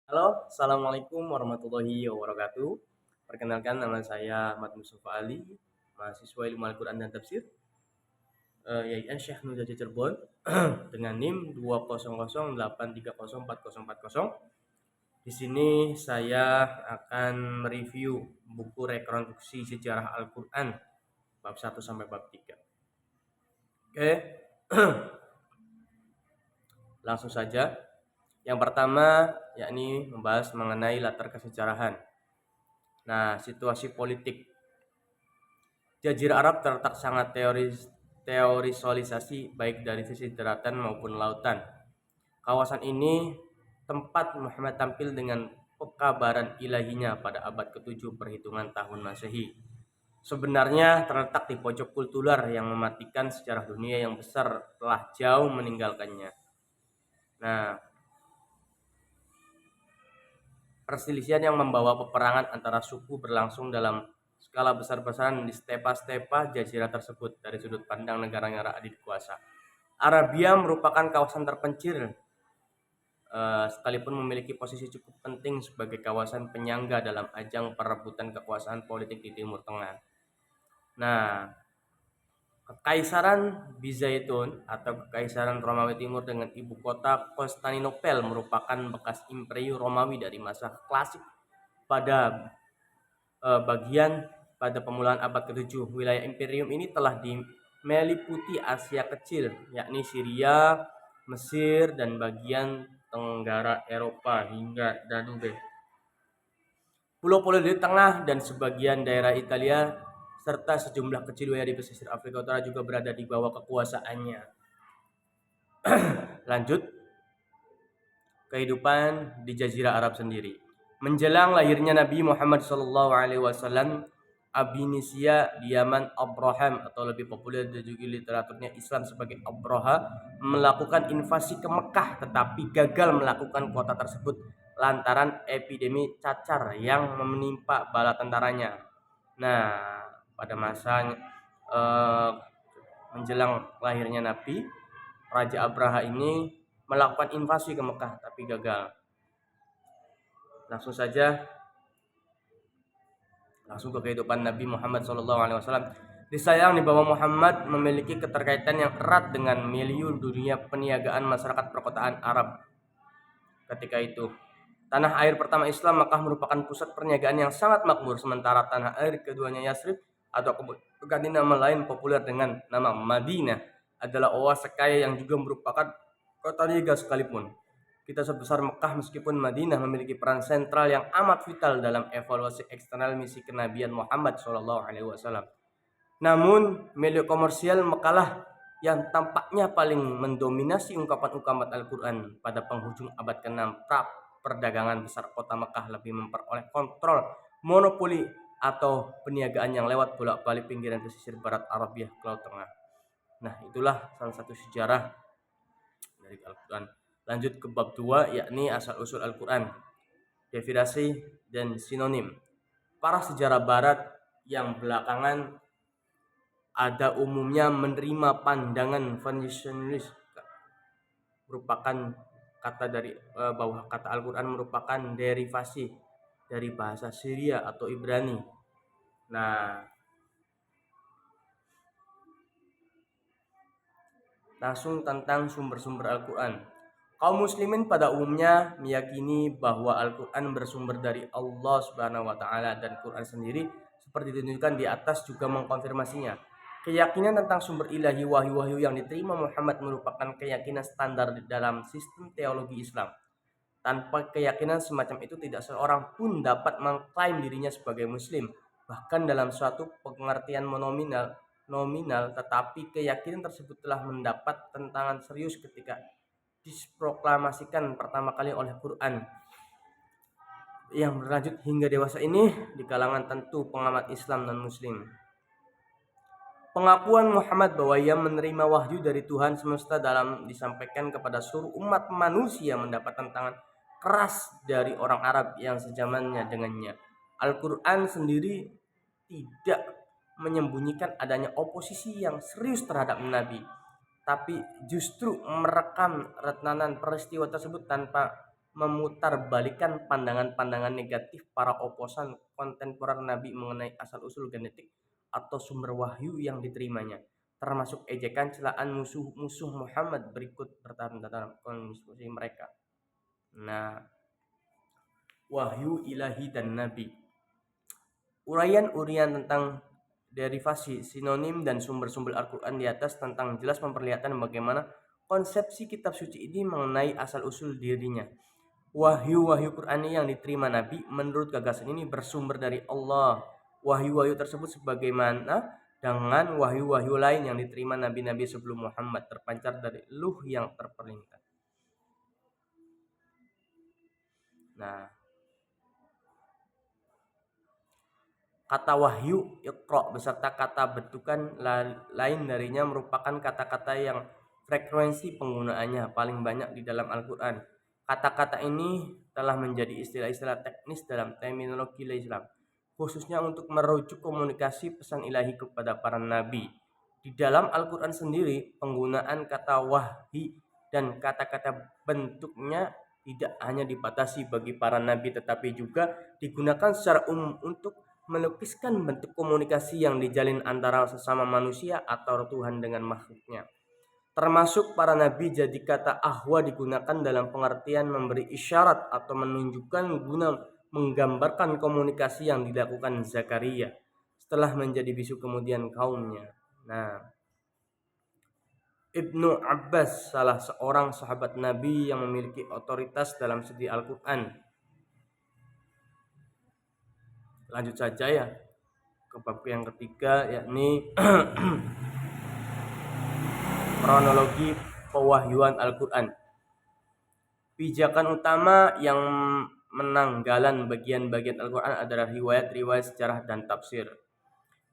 Halo, Assalamualaikum warahmatullahi wabarakatuh. Perkenalkan, nama saya Ahmad Mustafa Ali, mahasiswa Ilmu Al-Quran dan Tafsir, YIN Syekh Nurjazi Cirebon, dengan NIM 200830404. Di sini saya akan mereview buku rekonstruksi sejarah Al-Quran bab 1 sampai bab 3. Oke, langsung saja. Yang pertama yakni membahas mengenai latar kesejarahan. Nah, situasi politik Jazirah Arab terletak sangat teorisolisasi baik dari sisi daratan maupun lautan. Kawasan ini tempat Muhammad tampil dengan pekabaran ilahinya pada abad ke-7 perhitungan tahun Masehi. Sebenarnya terletak di pojok kultural yang mematikan sejarah dunia yang besar telah jauh meninggalkannya. Nah, perselisihan yang membawa peperangan antara suku berlangsung dalam skala besar-besaran di stepa-stepa jazirah tersebut dari sudut pandang negara-negara adik kuasa. Arabia merupakan kawasan terpencil, sekalipun memiliki posisi cukup penting sebagai kawasan penyangga dalam ajang perebutan kekuasaan politik di Timur Tengah. Nah, Kekaisaran Bizaitun atau Kekaisaran Romawi Timur dengan ibu kota Konstantinopel merupakan bekas imperium Romawi dari masa klasik pada bagian pada permulaan abad ke-7. Wilayah imperium ini telah meliputi Asia Kecil, yakni Syria, Mesir, dan bagian tenggara Eropa hingga Danube. Pulau-pulau di tengah dan sebagian daerah Italia serta sejumlah kecil wilayah di pesisir Afrika Utara juga berada di bawah kekuasaannya. Lanjut, kehidupan di Jazirah Arab sendiri. Menjelang lahirnya Nabi Muhammad SAW, Abinisya di Yaman, Abraham atau lebih populer di literaturnya Islam sebagai Abraha melakukan invasi ke Mekah, tetapi gagal melakukan kota tersebut lantaran epidemi cacar yang menimpa bala tentaranya. Nah, pada masa menjelang lahirnya Nabi, Raja Abraha ini melakukan invasi ke Mekah tapi gagal. Langsung ke kehidupan Nabi Muhammad SAW. Disayang di bahwa Muhammad memiliki keterkaitan yang erat dengan milieu dunia peniagaan masyarakat perkotaan Arab ketika itu. Tanah air pertama Islam, Makkah, merupakan pusat perniagaan yang sangat makmur, sementara tanah air keduanya Yasrib atau ganti nama lain populer dengan nama Madinah adalah oase kaya yang juga merupakan kota niaga sekalipun. Kita sebesar Mekah meskipun Madinah memiliki peran sentral yang amat vital dalam evaluasi eksternal misi kenabian Muhammad SAW. Namun, media komersial Mekah yang tampaknya paling mendominasi ungkapan-ungkapan Al-Quran pada penghujung abad ke-6. Perdagangan besar kota Mekah lebih memperoleh kontrol monopoli atau perniagaan yang lewat bolak-balik pinggiran pesisir barat Arabia ke Laut Tengah. Nah, itulah salah satu sejarah dari Al-Quran. Lanjut ke bab 2, yakni asal-usul Al-Quran, definisi dan sinonim. Para sejarah barat yang belakangan ada umumnya menerima pandangan fundasionalis merupakan kata dari bahwa kata Al-Quran merupakan derivasi dari bahasa Syria atau Ibrani. Nah, langsung tentang sumber-sumber Al-Quran. Kaum muslimin pada umumnya meyakini bahwa Al-Quran bersumber dari Allah Subhanahu wa taala, dan Quran sendiri seperti ditunjukkan di atas juga mengkonfirmasinya. Keyakinan tentang sumber ilahi wahyu-wahyu yang diterima Muhammad merupakan keyakinan standar di dalam sistem teologi Islam. Tanpa keyakinan semacam itu, tidak seorang pun dapat mengklaim dirinya sebagai muslim. Bahkan dalam suatu pengertian nominal, tetapi keyakinan tersebut telah mendapat tentangan serius ketika diproklamasikan pertama kali oleh Quran yang berlanjut hingga dewasa ini di kalangan tentu pengamat Islam dan Muslim. Pengakuan Muhammad bahwa ia menerima wahyu dari Tuhan semesta dalam disampaikan kepada seluruh umat manusia mendapat tantangan keras dari orang Arab yang sezamannya dengannya. Al-Quran sendiri tidak menyembunyikan adanya oposisi yang serius terhadap Nabi, tapi justru merekam retanan peristiwa tersebut tanpa memutarbalikan pandangan-pandangan negatif para oposan kontemporer Nabi mengenai asal-usul genetik atau sumber wahyu yang diterimanya, termasuk ejekan celaan musuh-musuh Muhammad berikut dalam konstitusi mereka. Nah, wahyu ilahi dan nabi. Uraian-uraian tentang derivasi, sinonim, dan sumber-sumber Al-Quran di atas tentang jelas memperlihatkan bagaimana konsepsi kitab suci ini mengenai asal-usul dirinya. Wahyu-wahyu Qur'ani yang diterima Nabi menurut gagasan ini bersumber dari Allah. Wahyu-wahyu tersebut sebagaimana dengan wahyu-wahyu lain yang diterima nabi-nabi sebelum Muhammad terpancar dari luh yang terperintah. Nah, kata wahyu, iqra beserta kata bentukan lain darinya merupakan kata-kata yang frekuensi penggunaannya paling banyak di dalam Al-Quran. Kata-kata ini telah menjadi istilah-istilah teknis dalam terminologi Islam, khususnya untuk merujuk komunikasi pesan ilahi kepada para nabi. Di dalam Al-Quran sendiri, penggunaan kata wahyi dan kata-kata bentuknya tidak hanya dibatasi bagi para nabi, tetapi juga digunakan secara umum untuk melukiskan bentuk komunikasi yang dijalin antara sesama manusia atau Tuhan dengan makhluknya. Termasuk para nabi, jadi kata ahwa digunakan dalam pengertian memberi isyarat atau menunjukkan guna menggambarkan komunikasi yang dilakukan Zakaria setelah menjadi bisu kemudian kaumnya. Nah, Ibnu Abbas, salah seorang sahabat Nabi yang memiliki otoritas dalam segi Al-Quran. Lanjut saja ya ke bab yang ketiga, yakni kronologi pewahyuan Al-Quran. Pijakan utama yang menanggalan bagian-bagian Al-Quran adalah riwayat-riwayat sejarah dan tafsir.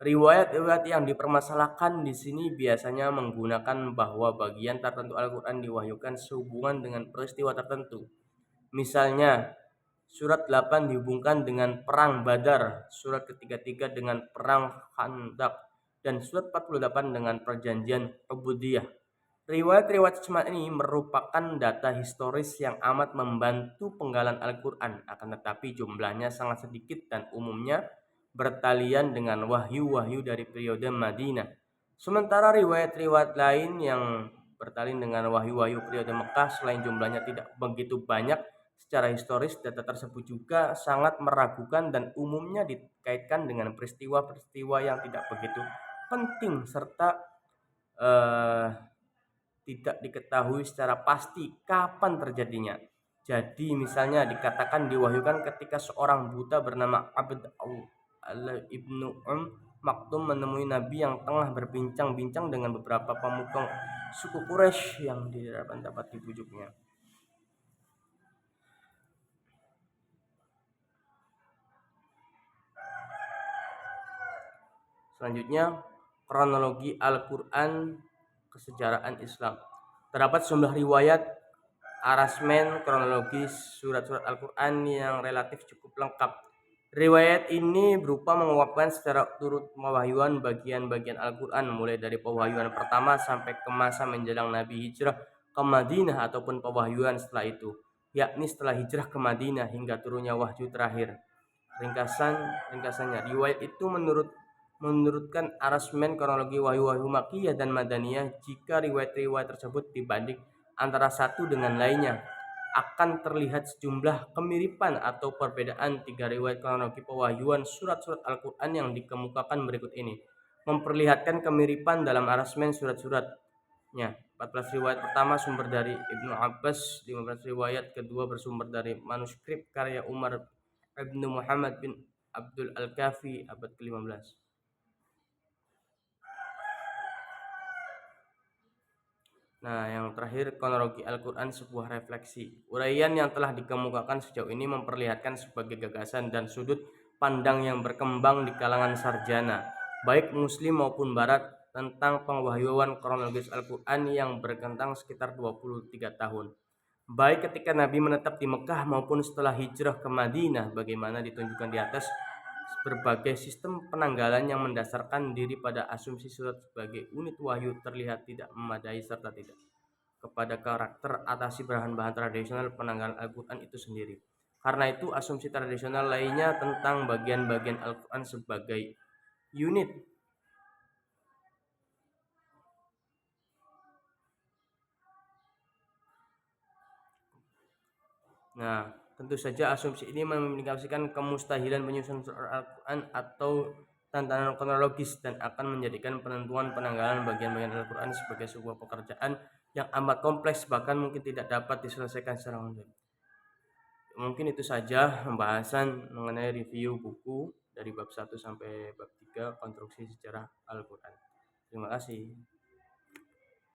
Riwayat-riwayat yang dipermasalahkan di sini biasanya menggunakan bahwa bagian tertentu Al-Quran diwahyukan sehubungan dengan peristiwa tertentu. Misalnya, surat 8 dihubungkan dengan perang Badar, surat ke-33 dengan perang Khandaq, dan surat 48 dengan perjanjian Ubudiyah. Riwayat-riwayat semacam ini merupakan data historis yang amat membantu penggalan Al-Quran, akan tetapi jumlahnya sangat sedikit dan umumnya bertalian dengan wahyu-wahyu dari periode Madinah. Sementara riwayat-riwayat lain yang bertalian dengan wahyu-wahyu periode Mekah selain jumlahnya tidak begitu banyak secara historis, data tersebut juga sangat meragukan dan umumnya dikaitkan dengan peristiwa-peristiwa yang tidak begitu penting serta tidak diketahui secara pasti kapan terjadinya. Jadi misalnya dikatakan diwahyukan ketika seorang buta bernama Abd ibnu Maktum menemui Nabi yang tengah berbincang-bincang dengan beberapa pemuka suku Quraisy yang dapat dibujuknya. Selanjutnya, kronologi Al-Quran kesejarahan Islam. Terdapat sejumlah riwayat arasmen kronologis surat-surat Al-Quran yang relatif cukup lengkap. Riwayat ini berupa menguapkan secara turut pewahyuan bagian-bagian Al-Quran mulai dari pewahyuan pertama sampai ke masa menjelang Nabi hijrah ke Madinah ataupun pewahyuan setelah itu, yakni setelah hijrah ke Madinah hingga turunnya wahyu terakhir. Ringkasannya, riwayat itu menurutkan arasmen kronologi wahyu-wahyu Makkiyah dan Madaniyah. Jika riwayat-riwayat tersebut dibanding antara satu dengan lainnya, akan terlihat sejumlah kemiripan atau perbedaan. Tiga riwayat kronologi pewahyuan surat-surat Al-Quran yang dikemukakan berikut ini memperlihatkan kemiripan dalam arasmen surat-suratnya. 14 riwayat pertama sumber dari Ibnu Abbas, 15 riwayat kedua bersumber dari manuskrip karya Umar Ibnu Muhammad bin Abdul Al-Kafi abad ke-15. Nah, yang terakhir, kronologi Al-Quran sebuah refleksi. Uraian yang telah dikemukakan sejauh ini memperlihatkan sebagai gagasan dan sudut pandang yang berkembang di kalangan sarjana, baik Muslim maupun Barat, tentang pengwahyuan kronologis Al-Quran yang berkentang sekitar 23 tahun. Baik ketika Nabi menetap di Mekah maupun setelah hijrah ke Madinah, bagaimana ditunjukkan di atas, berbagai sistem penanggalan yang mendasarkan diri pada asumsi surat sebagai unit wahyu terlihat tidak memadai serta tidak kepada karakter atasi bahan-bahan tradisional penanggalan Al-Quran itu sendiri. Karena itu asumsi tradisional lainnya tentang bagian-bagian Al-Quran sebagai unit. Nah, tentu saja asumsi ini mengimplikasikan kemustahilan penyusunan surah Al-Quran atau tantangan kronologis dan akan menjadikan penentuan penanggalan bagian-bagian Al-Quran sebagai sebuah pekerjaan yang amat kompleks, bahkan mungkin tidak dapat diselesaikan secara online. Mungkin itu saja pembahasan mengenai review buku dari bab 1 sampai bab 3 konstruksi sejarah Al-Quran. Terima kasih.